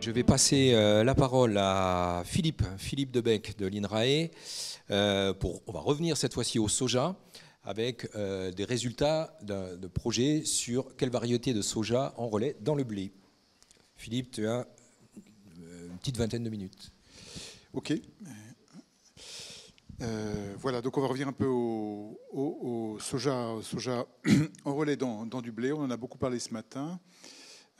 Je vais passer la parole à Philippe Debec de l'INRAE. On va revenir cette fois-ci au soja avec des résultats de projets sur quelle variété de soja en relais dans le blé. Philippe, tu as une petite vingtaine de minutes. Ok. Voilà, donc on va revenir un peu au soja en relais dans du blé. On en a beaucoup parlé ce matin,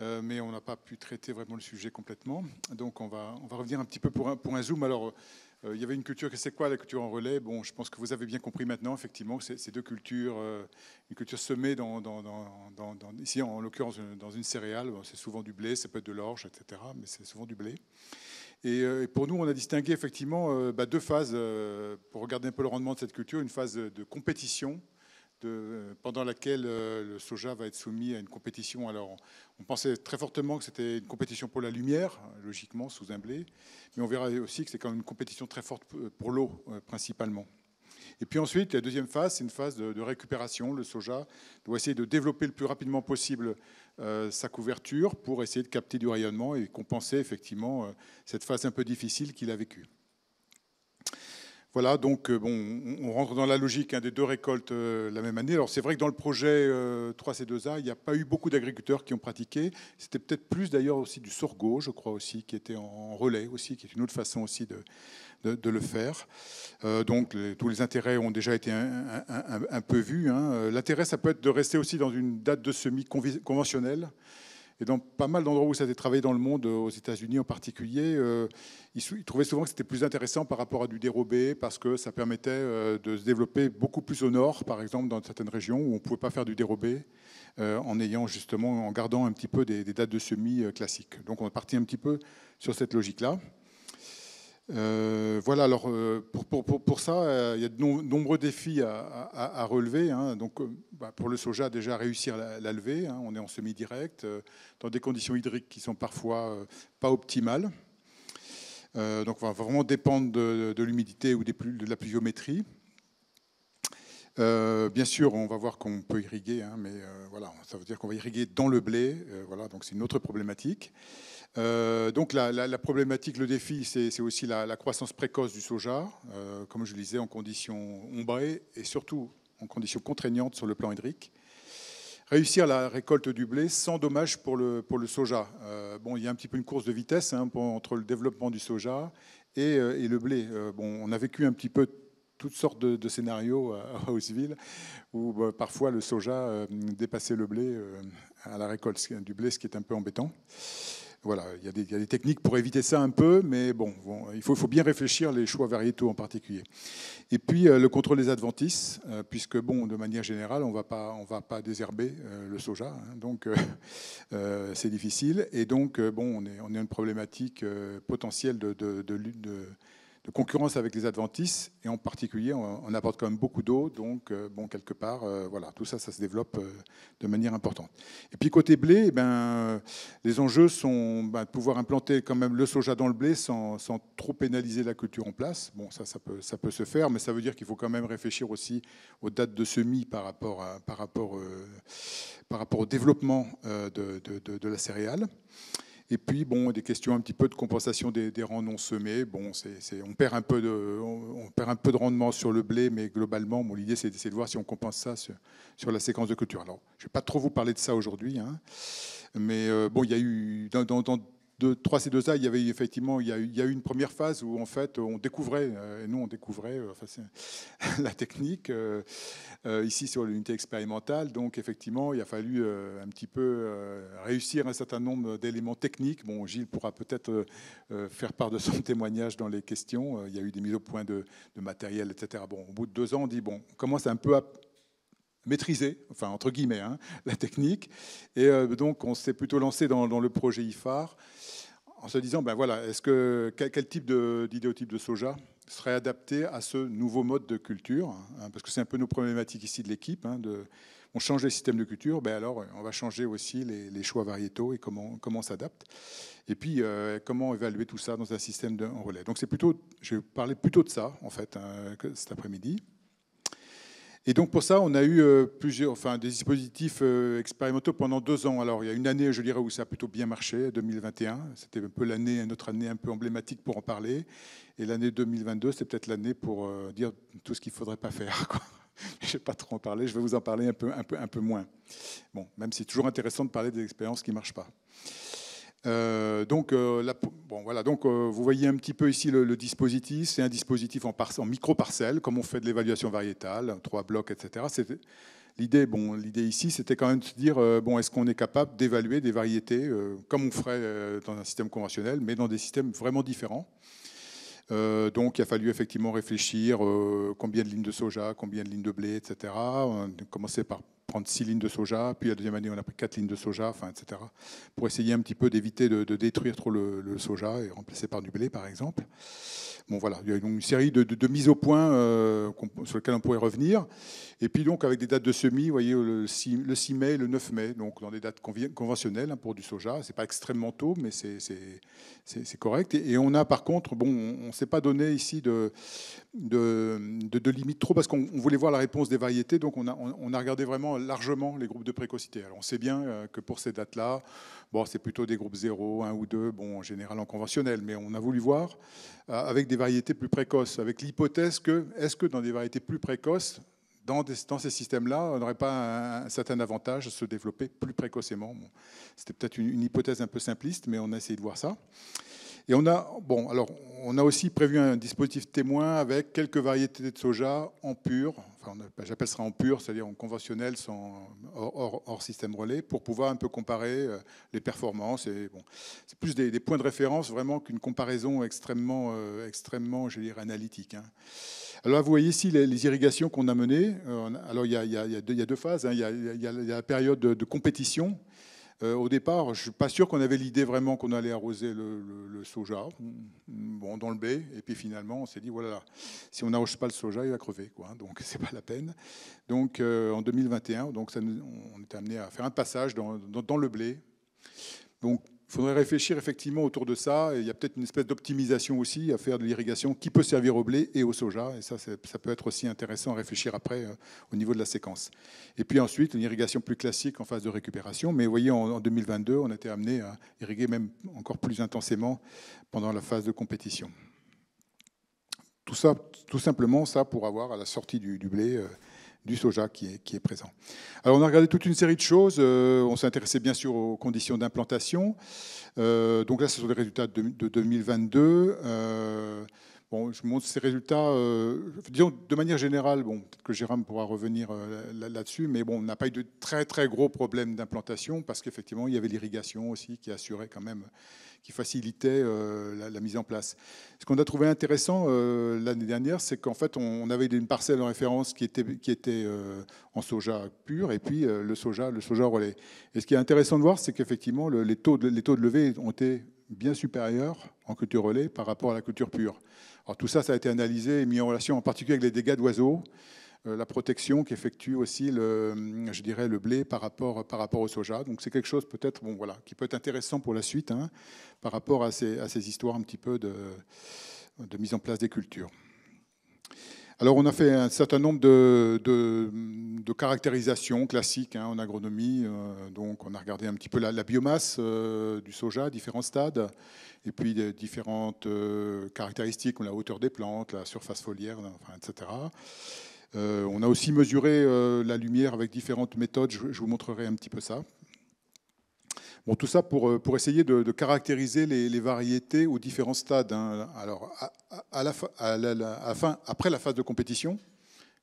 mais on n'a pas pu traiter vraiment le sujet complètement. Donc on va revenir un petit peu pour un zoom. Alors, il y avait une culture, c'est quoi la culture en relais? Bon, je pense que vous avez bien compris maintenant, effectivement, que c'est deux cultures, une culture semée ici en l'occurrence dans une céréale. Bon, c'est souvent du blé, ça peut être de l'orge, etc., mais c'est souvent du blé. Et pour nous, on a distingué effectivement deux phases pour regarder un peu le rendement de cette culture. Une phase de compétition pendant laquelle le soja va être soumis à une compétition. Alors, on pensait très fortement que c'était une compétition pour la lumière, logiquement, sous un blé. Mais on verra aussi que c'est quand même une compétition très forte pour l'eau, principalement. Et puis ensuite, la deuxième phase, c'est une phase de récupération. Le soja doit essayer de développer le plus rapidement possible sa couverture pour essayer de capter du rayonnement et compenser effectivement cette phase un peu difficile qu'il a vécue. Voilà, donc on rentre dans la logique des deux récoltes la même année. Alors c'est vrai que dans le projet 3C2A, il n'y a pas eu beaucoup d'agriculteurs qui ont pratiqué. C'était peut-être plus d'ailleurs aussi du sorgho, je crois aussi, qui était en relais aussi, qui est une autre façon aussi de le faire. Donc tous les intérêts ont déjà été un peu vus. L'intérêt, ça peut être de rester aussi dans une date de semis conventionnelle. Et dans pas mal d'endroits où ça a été travaillé dans le monde, aux États-Unis en particulier, ils trouvaient souvent que c'était plus intéressant par rapport à du dérobé parce que ça permettait de se développer beaucoup plus au nord, par exemple, dans certaines régions où on ne pouvait pas faire du dérobé en gardant un petit peu des dates de semis classiques. Donc on est parti un petit peu sur cette logique-là. Voilà, alors pour ça, il y a de nombreux défis à relever. Donc, pour le soja, déjà réussir la levée. On est en semi-direct, dans des conditions hydriques qui sont parfois pas optimales. Donc, on va vraiment dépendre de l'humidité ou de la pluviométrie. Bien sûr, on va voir qu'on peut irriguer, mais voilà, ça veut dire qu'on va irriguer dans le blé. Voilà, donc c'est une autre problématique. Donc la problématique, le défi, c'est aussi la croissance précoce du soja, comme je le disais, en conditions ombrées et surtout en conditions contraignantes sur le plan hydrique. Réussir la récolte du blé sans dommage pour le soja. Bon, il y a un petit peu une course de vitesse entre le développement du soja et le blé. Bon, on a vécu un petit peu toutes sortes de scénarios à Haussville où parfois le soja dépassait le blé à la récolte du blé, ce qui est un peu embêtant. Voilà, il y a des techniques pour éviter ça un peu, mais bon il faut bien réfléchir les choix variétaux en particulier. Et puis le contrôle des adventices, puisque de manière générale, on va pas désherber le soja, donc c'est difficile. Et donc on a une problématique potentielle de concurrence avec les adventices, et en particulier, on apporte quand même beaucoup d'eau, donc quelque part, voilà, tout ça se développe de manière importante. Et puis côté blé, les enjeux sont de pouvoir implanter quand même le soja dans le blé sans trop pénaliser la culture en place. Bon, ça peut se faire, mais ça veut dire qu'il faut quand même réfléchir aussi aux dates de semis par rapport au développement de la céréale. Et puis, des questions un petit peu de compensation des rangs non semés. Bon, on perd un peu de rendement sur le blé, mais globalement, l'idée, c'est d'essayer de voir si on compense ça sur la séquence de culture. Alors, je ne vais pas trop vous parler de ça aujourd'hui, mais il y a eu, dans 3C2A, il y avait effectivement, il y a eu une première phase où en fait on découvrait, la technique ici sur l'unité expérimentale. Donc effectivement, il a fallu un petit peu réussir un certain nombre d'éléments techniques. Bon, Gilles pourra peut-être faire part de son témoignage dans les questions. Il y a eu des mises au point de matériel, etc. Bon, au bout de 2 ans, on dit on commence un peu à maîtriser, enfin entre guillemets, la technique. Et donc on s'est plutôt lancé dans le projet IFAR en se disant, quel type d'idéotype de soja serait adapté à ce nouveau mode de culture, parce que c'est un peu nos problématiques ici de l'équipe. On change les systèmes de culture, alors on va changer aussi les choix variétaux et comment on s'adapte. Et puis comment évaluer tout ça dans un système en relais. Donc je vais parler plutôt de ça en fait cet après-midi. Et donc pour ça, on a eu des dispositifs expérimentaux pendant 2 ans. Alors il y a une année, je dirais, où ça a plutôt bien marché, 2021. C'était un peu notre année un peu emblématique pour en parler. Et l'année 2022, c'est peut-être l'année pour dire tout ce qu'il ne faudrait pas faire, quoi. Je ne vais pas trop en parler, je vais vous en parler un peu moins. Bon, même si c'est toujours intéressant de parler des expériences qui ne marchent pas. Vous voyez un petit peu ici le dispositif. C'est un dispositif en micro-parcelles, comme on fait de l'évaluation variétale, 3 blocs, etc. L'idée ici, c'était quand même de se dire, est-ce qu'on est capable d'évaluer des variétés comme on ferait dans un système conventionnel, mais dans des systèmes vraiment différents. Donc il a fallu effectivement réfléchir combien de lignes de soja, combien de lignes de blé, etc. On a commencé par prendre 6 lignes de soja, puis la deuxième année on a pris 4 lignes de soja, etc. Pour essayer un petit peu d'éviter de détruire trop le soja et remplacer par du blé par exemple. Bon voilà, il y a une série de mises au point sur lesquelles on pourrait revenir. Et puis donc avec des dates de semis, vous voyez le 6 mai et le 9 mai, donc dans des dates conventionnelles pour du soja. C'est pas extrêmement tôt, mais c'est correct. Et on a par contre, on ne s'est pas donné ici de limite trop parce qu'on voulait voir la réponse des variétés. Donc on a regardé vraiment largement les groupes de précocité. Alors on sait bien que pour ces dates-là, c'est plutôt des groupes 0, 1 ou 2, en général en conventionnel. Mais on a voulu voir avec des variétés plus précoces, avec l'hypothèse que, est-ce que dans des variétés plus précoces, dans ces systèmes-là, on n'aurait pas un certain avantage à se développer plus précocement. Bon, c'était peut-être une hypothèse un peu simpliste, mais on a essayé de voir ça. Et on a aussi prévu un dispositif témoin avec quelques variétés de soja en pur, j'appelle ça en pur, c'est-à-dire en conventionnel, hors système relais, pour pouvoir un peu comparer les performances. C'est plus des points de référence vraiment qu'une comparaison extrêmement, je dirais, analytique. Alors là, vous voyez ici les irrigations qu'on a menées. Alors il y a 2 phases. Il y a la période de compétition. Au départ, je ne suis pas sûr qu'on avait l'idée vraiment qu'on allait arroser le soja dans le blé. Et puis finalement, on s'est dit, voilà, si on n'arrose pas le soja, il va crever, quoi. Donc, ce n'est pas la peine. Donc, en 2021, on est amené à faire un passage dans le blé. Donc, il faudrait réfléchir effectivement autour de ça. Et il y a peut-être une espèce d'optimisation aussi à faire de l'irrigation qui peut servir au blé et au soja. Et ça peut être aussi intéressant à réfléchir après au niveau de la séquence. Et puis ensuite, une irrigation plus classique en phase de récupération. Mais vous voyez, en 2022, on a été amené à irriguer même encore plus intensément pendant la phase de compétition. Tout ça, tout simplement, ça pour avoir à la sortie du blé du soja qui est présent. Alors on a regardé toute une série de choses. On s'est intéressé bien sûr aux conditions d'implantation. Donc là, ce sont des résultats de 2022. Je vous montre ces résultats. Disons, de manière générale, peut-être que Jérôme pourra revenir là-dessus, mais on n'a pas eu de très très gros problèmes d'implantation parce qu'effectivement, il y avait l'irrigation aussi qui assurait quand même, qui facilitait la mise en place. Ce qu'on a trouvé intéressant l'année dernière, c'est qu'en fait, on avait une parcelle en référence qui était en soja pur et puis le soja relais. Et ce qui est intéressant de voir, c'est qu'effectivement, les taux de levée ont été bien supérieurs en culture relais par rapport à la culture pure. Alors tout ça, ça a été analysé et mis en relation en particulier avec les dégâts d'oiseaux, la protection qu'effectue aussi le blé par rapport au soja. Donc c'est quelque chose peut-être qui peut être intéressant pour la suite par rapport à ces histoires un petit peu de mise en place des cultures. Alors on a fait un certain nombre de caractérisations classiques en agronomie. Donc on a regardé un petit peu la biomasse du soja à différents stades, et puis différentes caractéristiques comme la hauteur des plantes, la surface foliaire, etc. On a aussi mesuré la lumière avec différentes méthodes. Je vous montrerai un petit peu ça. Tout ça pour essayer de caractériser les variétés aux différents stades. Alors, après la phase de compétition,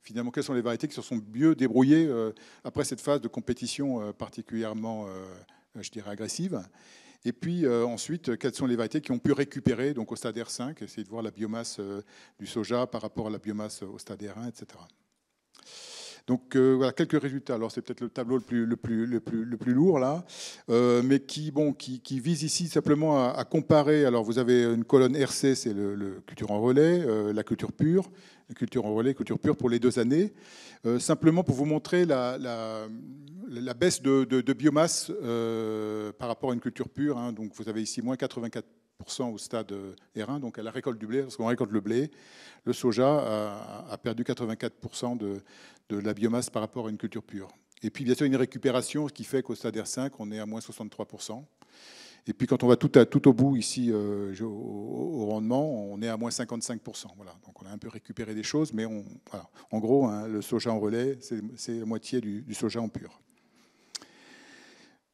finalement, quelles sont les variétés qui se sont mieux débrouillées après cette phase de compétition particulièrement, je dirais, agressive. Et puis ensuite, quelles sont les variétés qui ont pu récupérer donc au stade R5, essayer de voir la biomasse du soja par rapport à la biomasse au stade R1, etc. Donc voilà quelques résultats. Alors c'est peut-être le tableau le plus lourd là, mais qui vise ici simplement à comparer. Alors vous avez une colonne RC, c'est le culture en relais, la culture pure, la culture en relais, culture pure pour les 2 années. Simplement pour vous montrer la baisse de biomasse par rapport à une culture pure. Donc vous avez ici moins 84% au stade R1, donc à la récolte du blé. Lorsqu'on récolte le blé, le soja a perdu 84% de la biomasse par rapport à une culture pure. Et puis bien sûr une récupération, ce qui fait qu'au stade R5, on est à moins 63%. Et puis quand on va tout au bout ici au rendement, on est à moins 55%. Voilà. Donc on a un peu récupéré des choses, mais voilà. En gros, hein, le soja en relais, c'est la moitié du soja en pur.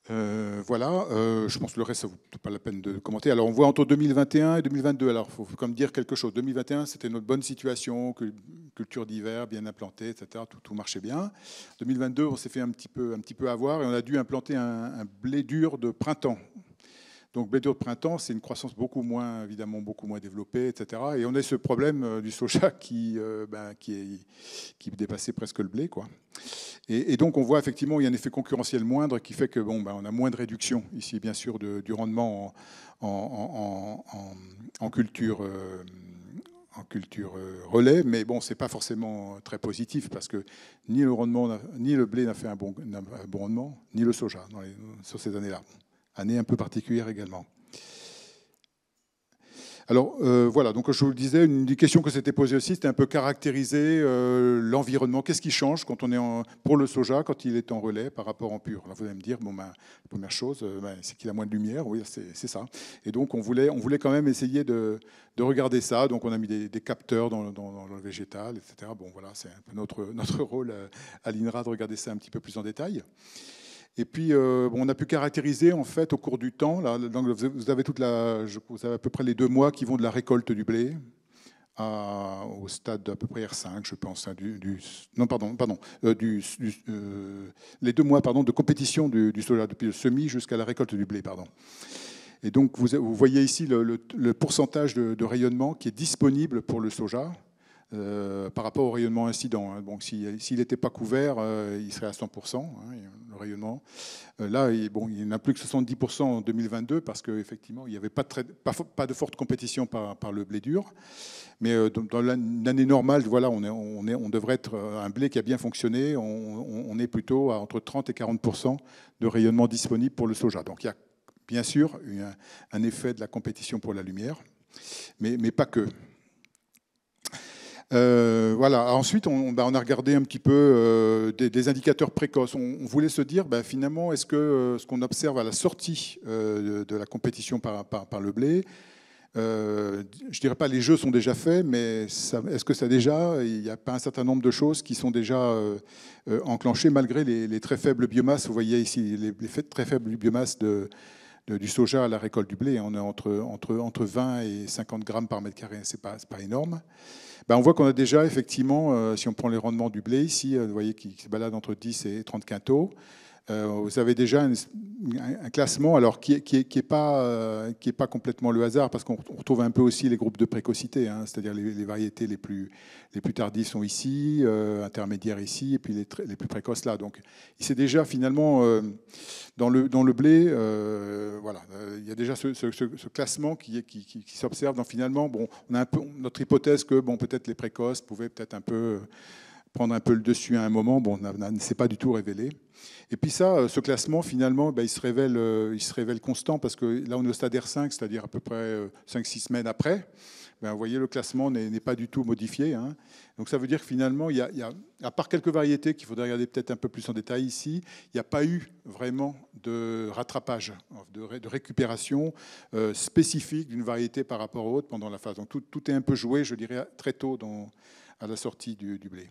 Voilà, je pense que le reste, ça ne vaut pas la peine de commenter. Alors on voit entre 2021 et 2022, alors il faut quand même dire quelque chose. 2021, c'était notre bonne situation, culture d'hiver, bien implantée, etc. Tout marchait bien. 2022, on s'est fait un petit peu avoir et on a dû implanter un blé dur de printemps. Donc blé dur de printemps, c'est une croissance évidemment beaucoup moins développée, etc. Et on a ce problème du soja qui dépassait presque le blé, quoi. Et donc on voit effectivement il y a un effet concurrentiel moindre qui fait que on a moins de réduction ici, bien sûr, du rendement en culture. Relais, mais bon, c'est pas forcément très positif parce que ni le blé n'a fait un bon rendement, ni le soja sur ces années-là. Année un peu particulière également. Alors voilà, donc je vous le disais, une des questions que s'était posée aussi, c'était un peu caractériser l'environnement. Qu'est-ce qui change quand on est pour le soja, quand il est en relais par rapport en pur? Alors vous allez me dire, la première chose, c'est qu'il a moins de lumière. Oui, c'est ça. Et donc on voulait quand même essayer de regarder ça. Donc on a mis des capteurs dans le végétal, etc. Bon voilà, c'est un peu notre rôle à l'INRA de regarder ça un petit peu plus en détail. Et puis, on a pu caractériser, en fait, au cours du temps, là, donc vous avez à peu près les 2 mois qui vont de la récolte du blé au stade d'à peu près R5, je pense. Hein, les 2 mois de compétition du soja, depuis le semis jusqu'à la récolte du blé. Pardon. Et donc, vous voyez ici le pourcentage de rayonnement qui est disponible pour le soja. Par rapport au rayonnement incident. Hein. Donc, s'il n'était pas couvert, il serait à 100%, hein, le rayonnement. Là, il n'a plus que 70% en 2022 parce qu'effectivement, il n'y avait pas de forte compétition par le blé dur. Mais dans l'année normale, voilà, on devrait être un blé qui a bien fonctionné. On est plutôt à entre 30 et 40% de rayonnement disponible pour le soja. Donc, il y a bien sûr un effet de la compétition pour la lumière, mais pas que. Voilà. Ensuite, on a regardé un petit peu des indicateurs précoces. On voulait se dire, finalement, est-ce que ce qu'on observe à la sortie de la compétition par le blé, je dirais pas les jeux sont déjà faits, mais est-ce que il n'y a pas un certain nombre de choses qui sont déjà enclenchées malgré les très faibles biomasses. Vous voyez ici les très faibles biomasses du soja à la récolte du blé. On est entre 20 et 50 grammes par mètre carré. C'est pas énorme. On voit qu'on a déjà, effectivement, si on prend les rendements du blé ici, vous voyez qui se balade entre 10 et 30 quintaux. Vous avez déjà un classement alors qui est pas complètement le hasard parce qu'on retrouve un peu aussi les groupes de précocité, hein, c'est-à-dire les variétés les plus tardives sont ici, intermédiaires ici, et puis les plus précoces là. Donc, c'est déjà finalement dans le blé, voilà, il y a déjà ce classement qui s'observe. Donc finalement, on a un peu notre hypothèse que peut-être les précoces pouvaient peut-être un peu prendre un peu le dessus à un moment. Ne s'est pas du tout révélé. Et puis ça, ce classement, finalement, il se révèle constant parce que là, on est au stade R5, c'est-à-dire à peu près 5-6 semaines après. Vous voyez, le classement n'est pas du tout modifié. Hein. Donc ça veut dire que finalement, il y a, à part quelques variétés qu'il faudrait regarder peut-être un peu plus en détail ici, il n'y a pas eu vraiment de rattrapage, de récupération spécifique d'une variété par rapport à l'autre pendant la phase. Donc tout est un peu joué, je dirais, très tôt à la sortie du blé.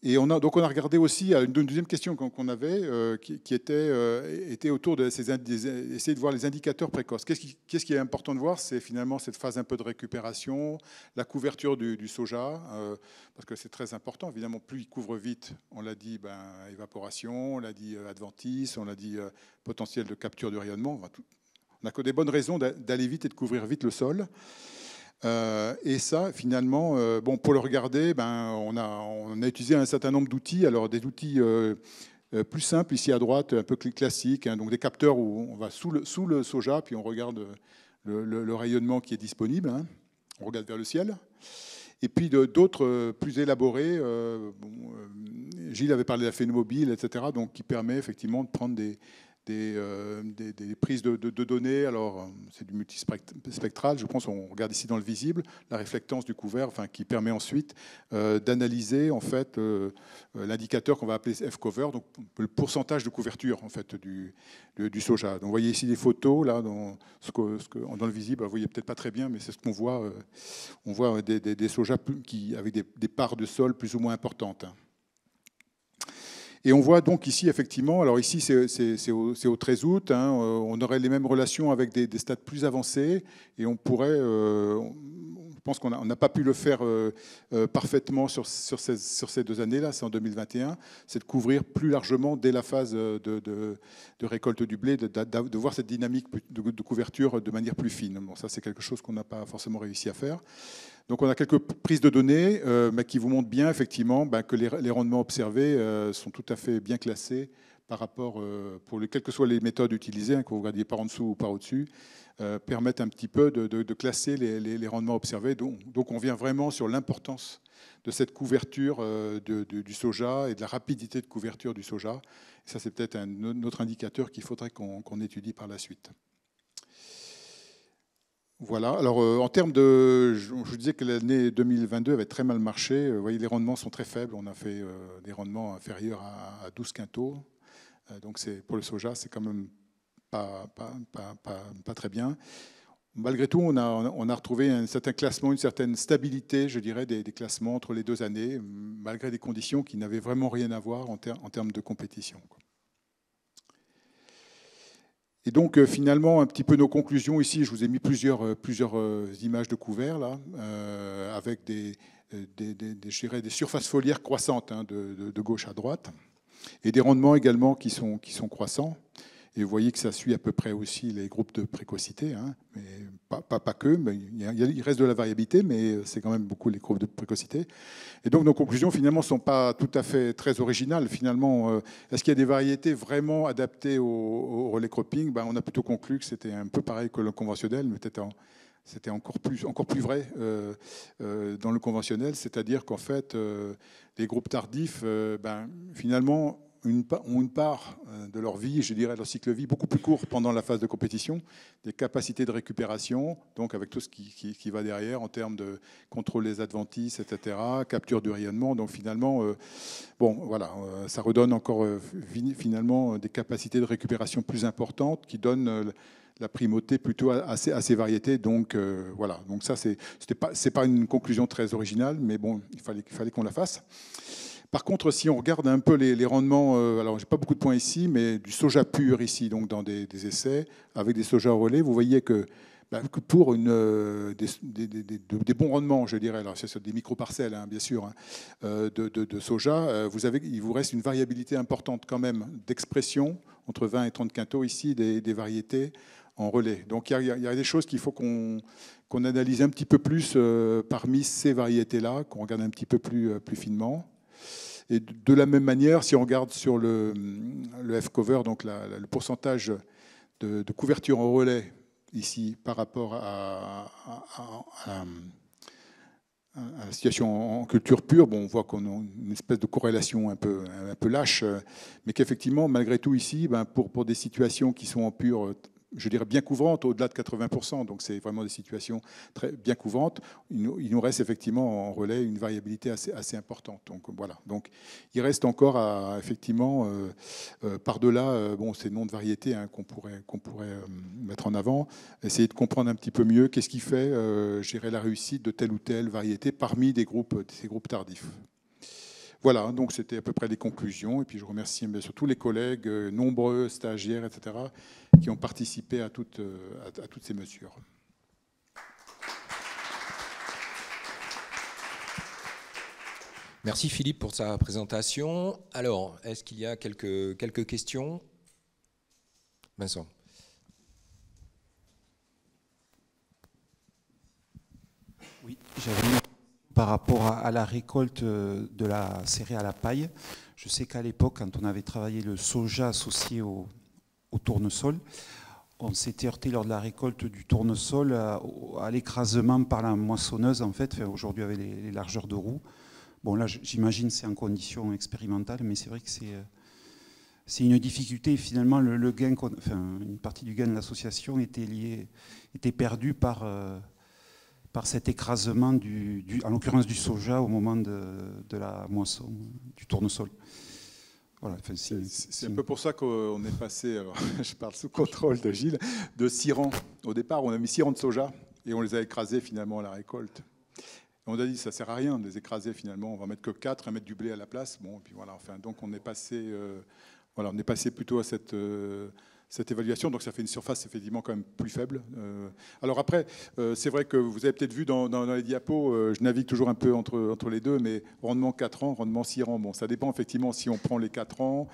Et on a regardé aussi une deuxième question qu'on avait qui était autour de essayer de voir les indicateurs précoces. Qu'est-ce qui est important de voir? C'est finalement cette phase un peu de récupération, la couverture du soja, parce que c'est très important. Évidemment, plus il couvre vite, on l'a dit, évaporation, on l'a dit adventice, on l'a dit potentiel de capture du rayonnement. On n'a que des bonnes raisons d'aller vite et de couvrir vite le sol. Et ça, finalement, pour le regarder, on a utilisé un certain nombre d'outils. Alors, des outils plus simples, ici à droite, un peu classiques, hein, donc des capteurs où on va sous le soja, puis on regarde le rayonnement qui est disponible. Hein. On regarde vers le ciel. Et puis d'autres plus élaborés. Gilles avait parlé de la phénomobile, etc., donc qui permet effectivement de prendre des des prises de données. Alors, c'est du multispectral. Je pense qu'on regarde ici dans le visible la réflectance du couvert, enfin, qui permet ensuite d'analyser en fait l'indicateur qu'on va appeler F-cover, donc le pourcentage de couverture en fait du soja. Donc, vous voyez ici des photos là dans le visible. Vous voyez peut-être pas très bien, mais c'est ce qu'on voit. On voit des sojas avec des parts de sol plus ou moins importantes. Et on voit donc ici, effectivement, alors ici c'est au 13 août, hein, on aurait les mêmes relations avec des stades plus avancés, et on pourrait, je pense qu'on n'a pas pu le faire parfaitement sur ces 2 années-là, c'est en 2021, c'est de couvrir plus largement dès la phase de récolte du blé, de voir cette dynamique de couverture de manière plus fine. Bon, ça c'est quelque chose qu'on n'a pas forcément réussi à faire. Donc on a quelques prises de données mais qui vous montrent bien effectivement que les rendements observés sont tout à fait bien classés par rapport, quelles que soient les méthodes utilisées, hein, que vous regardiez par en dessous ou par au-dessus, permettent un petit peu de classer les rendements observés. Donc on vient vraiment sur l'importance de cette couverture du soja et de la rapidité de couverture du soja. Et ça c'est peut-être un autre indicateur qu'il faudrait qu'on étudie par la suite. Voilà, alors en termes de... Je vous disais que l'année 2022 avait très mal marché. Vous voyez, les rendements sont très faibles. On a fait des rendements inférieurs à 12 quintaux. Donc pour le soja, c'est quand même pas très bien. Malgré tout, on a retrouvé un certain classement, une certaine stabilité, je dirais, des classements entre les 2 années, malgré des conditions qui n'avaient vraiment rien à voir en termes de compétition. Et donc, finalement, un petit peu nos conclusions ici. Je vous ai mis plusieurs images de couverts, là, avec des surfaces foliaires croissantes, hein, de gauche à droite, et des rendements également qui sont croissants. Et vous voyez que ça suit à peu près aussi les groupes de précocité, hein, mais pas que. Mais il reste de la variabilité, mais c'est quand même beaucoup les groupes de précocité. Et donc nos conclusions finalement ne sont pas tout à fait très originales. Finalement, est-ce qu'il y a des variétés vraiment adaptées au relais cropping? On a plutôt conclu que c'était un peu pareil que le conventionnel, mais peut-être c'était encore plus vrai dans le conventionnel, c'est-à-dire qu'en fait, les groupes tardifs, finalement, ont une part de leur vie, je dirais, de leur cycle de vie beaucoup plus court pendant la phase de compétition, des capacités de récupération, donc avec tout ce qui va derrière en termes de contrôle des adventices, etc., capture du rayonnement. Donc finalement, ça redonne encore finalement des capacités de récupération plus importantes qui donnent la primauté plutôt à ces variétés. Donc voilà, donc ça c'est pas une conclusion très originale, mais bon, il fallait qu'on la fasse. Par contre, si on regarde un peu les rendements, alors j'ai pas beaucoup de points ici, mais du soja pur ici, donc dans des essais avec des soja relais, vous voyez que pour des bons rendements, je dirais, alors c'est sur des micro-parcelles, hein, bien sûr, hein, de soja, il vous reste une variabilité importante quand même d'expression entre 20 et 30 quintaux ici des variétés en relais. Donc il y a des choses qu'il faut qu'on analyse un petit peu plus parmi ces variétés-là, qu'on regarde un petit peu plus finement. Et de la même manière, si on regarde sur le F-cover, donc le pourcentage de couverture en relais ici par rapport à la situation en culture pure, on voit qu'on a une espèce de corrélation un peu lâche, mais qu'effectivement, malgré tout ici, pour des situations qui sont en pure, je dirais bien couvrantes, au-delà de 80%, donc c'est vraiment des situations très bien couvrantes, il nous reste effectivement en relais une variabilité assez importante. Donc voilà, donc il reste encore effectivement par-delà ces noms de variétés, hein, qu'on pourrait mettre en avant, essayer de comprendre un petit peu mieux qu'est-ce qui fait je dirais, la réussite de telle ou telle variété parmi ces groupes tardifs. Voilà, donc c'était à peu près les conclusions. Et puis je remercie bien sûr tous les collègues, nombreux stagiaires, etc., qui ont participé à toutes ces mesures. Merci Philippe pour sa présentation. Alors, est-ce qu'il y a quelques questions? Vincent. Oui, j'avais une par rapport à la récolte de la céréale à paille. Je sais qu'à l'époque, quand on avait travaillé le soja associé au tournesol, on s'était heurté lors de la récolte du tournesol à l'écrasement par la moissonneuse, en fait, aujourd'hui avec les largeurs de roue. Bon, là, j'imagine que c'est en condition expérimentale, mais c'est vrai que c'est une difficulté. Finalement, le gain, une partie du gain de l'association était perdue par cet écrasement, en l'occurrence du soja, au moment de la moisson du tournesol. Voilà, c'est un peu pour ça qu'on est passé, alors, je parle sous contrôle de Gilles, de 6 rangs. Au départ, on a mis 6 rangs de soja et on les a écrasés finalement à la récolte. On a dit ça sert à rien de les écraser finalement, on va mettre que 4 et mettre du blé à la place. Bon, et puis voilà, enfin, donc on est passé, on est passé plutôt à cette évaluation, donc ça fait une surface effectivement quand même plus faible. Alors après, c'est vrai que vous avez peut-être vu dans les diapos, je navigue toujours un peu entre les deux, mais rendement 4 ans, rendement 6 rangs, bon, ça dépend effectivement si on prend les 4 ans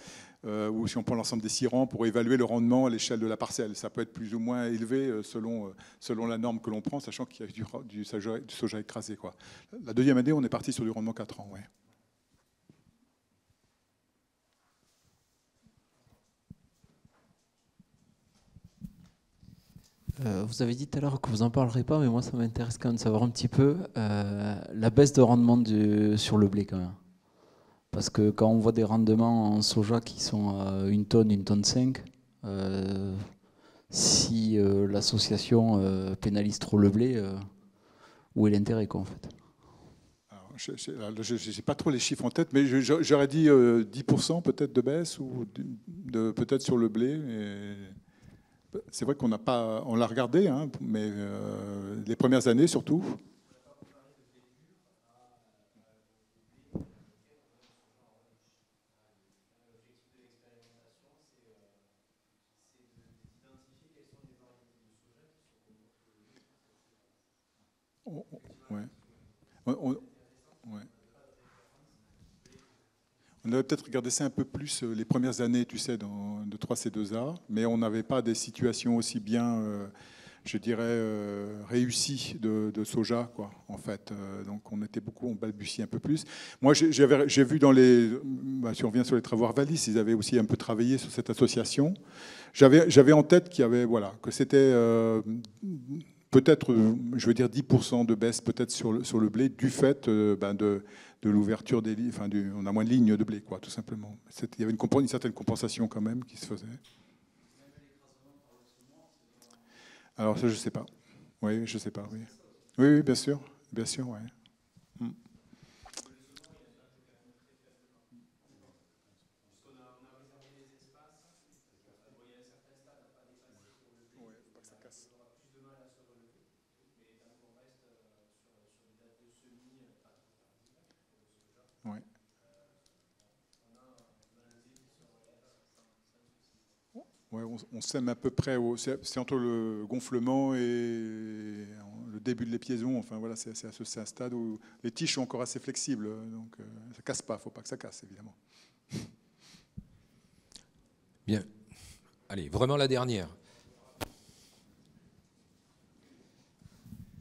ou si on prend l'ensemble des 6 rangs pour évaluer le rendement à l'échelle de la parcelle. Ça peut être plus ou moins élevé selon la norme que l'on prend, sachant qu'il y a du soja écrasé, quoi. La deuxième année, on est parti sur du rendement 4 ans, ouais. Vous avez dit tout à l'heure que vous n'en parlerez pas, mais moi ça m'intéresse quand même de savoir un petit peu la baisse de rendement sur le blé quand même. Parce que quand on voit des rendements en soja qui sont à 1 tonne 5, si l'association pénalise trop le blé, où est l'intérêt quoi en fait? Je n'ai pas trop les chiffres en tête, mais j'aurais dit 10% peut-être de baisse, ou peut-être sur le blé. C'est vrai qu'on l'a regardé, hein, mais les premières années surtout. On avait peut-être regardé ça un peu plus les premières années, tu sais, de 3C2A, mais on n'avait pas des situations aussi bien, je dirais, réussies de soja, quoi, en fait. Donc on balbutiait un peu plus. Moi, j'ai vu si on revient sur les travaux Arvalis, ils avaient aussi un peu travaillé sur cette association. J'avais en tête que c'était peut-être, je veux dire, 10% de baisse peut-être sur le blé du fait de l'ouverture des lignes, enfin, on a moins de lignes de blé, quoi, tout simplement. Il y avait une certaine compensation quand même qui se faisait. Alors ça, je ne sais pas. Oui, je ne sais pas, oui. Oui, bien sûr, ouais. Ouais, on sème à peu près, c'est entre le gonflement et le début de l'épiaison. Enfin voilà, c'est un stade où les tiges sont encore assez flexibles, donc ça casse pas. Il ne faut pas que ça casse, évidemment. Bien. Allez, vraiment la dernière.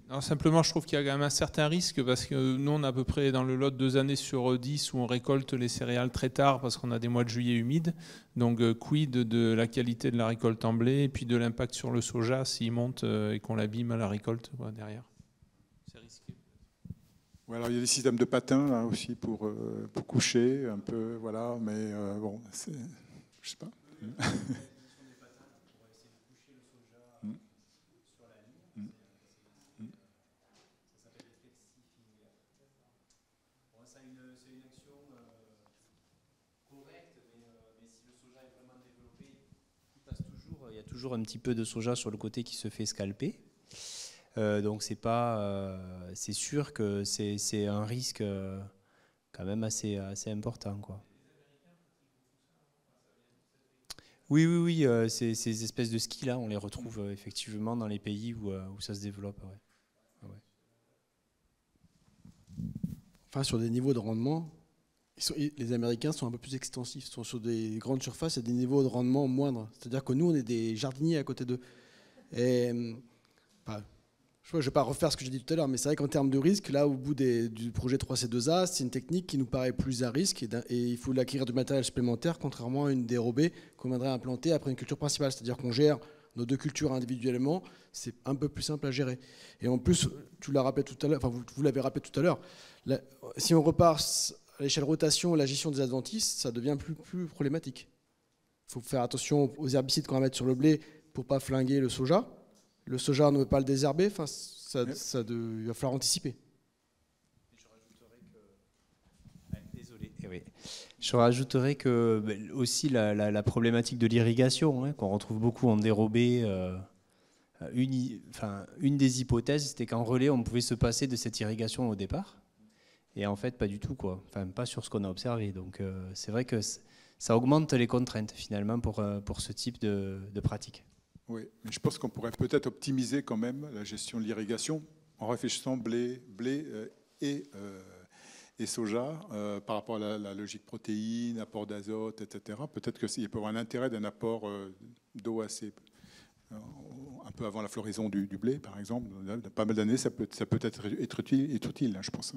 Non, simplement, je trouve qu'il y a quand même un certain risque parce que nous, on a à peu près dans le lot 2 années sur 10 où on récolte les céréales très tard parce qu'on a des mois de juillet humides. Donc, quid de la qualité de la récolte en blé et puis de l'impact sur le soja s'il monte et qu'on l'abîme à la récolte derrière. C'est risqué. Ouais, alors il y a des systèmes de patins là aussi pour coucher un peu, voilà, mais bon, je sais pas. Il y a toujours un petit peu de soja sur le côté qui se fait scalper. Donc c'est sûr que c'est un risque quand même assez important, quoi. Oui, ces espèces de skis là, on les retrouve effectivement dans les pays où ça se développe. Ouais. Enfin, sur des niveaux de rendement, les Américains sont un peu plus extensifs, sont sur des grandes surfaces et des niveaux de rendement moindres. C'est-à-dire que nous, on est des jardiniers à côté d'eux. Et je ne vais pas refaire ce que j'ai dit tout à l'heure, mais c'est vrai qu'en termes de risque, là, au bout du projet 3C2A, c'est une technique qui nous paraît plus à risque et il faut l'acquérir du matériel supplémentaire, contrairement à une dérobée qu'on viendrait implanter après une culture principale. C'est-à-dire qu'on gère nos 2 cultures individuellement, c'est un peu plus simple à gérer. Et en plus, tu l'as rappelé tout à l'heure, enfin vous l'avez rappelé tout à l'heure, si on repart à l'échelle rotation et la gestion des adventices, ça devient plus problématique. faut faire attention aux herbicides qu'on va mettre sur le blé pour pas flinguer le soja. Le soja, on ne veut pas le désherber. Enfin, il va falloir anticiper. Je rajouterais que aussi la problématique de l'irrigation, hein, qu'on retrouve beaucoup en dérobé. Une des hypothèses, c'était qu'en relais, on pouvait se passer de cette irrigation au départ. Et en fait, pas du tout, quoi. Enfin, pas sur ce qu'on a observé. Donc, c'est vrai que ça augmente les contraintes, finalement, pour ce type de pratique. Oui, mais je pense qu'on pourrait peut-être optimiser quand même la gestion de l'irrigation en réfléchissant blé et soja par rapport à la logique protéine, apport d'azote, etc. Peut-être qu'il peut y avoir un intérêt d'un apport d'eau assez... un peu avant la floraison du blé, par exemple. Pas mal d'années, ça peut être utile, je pense.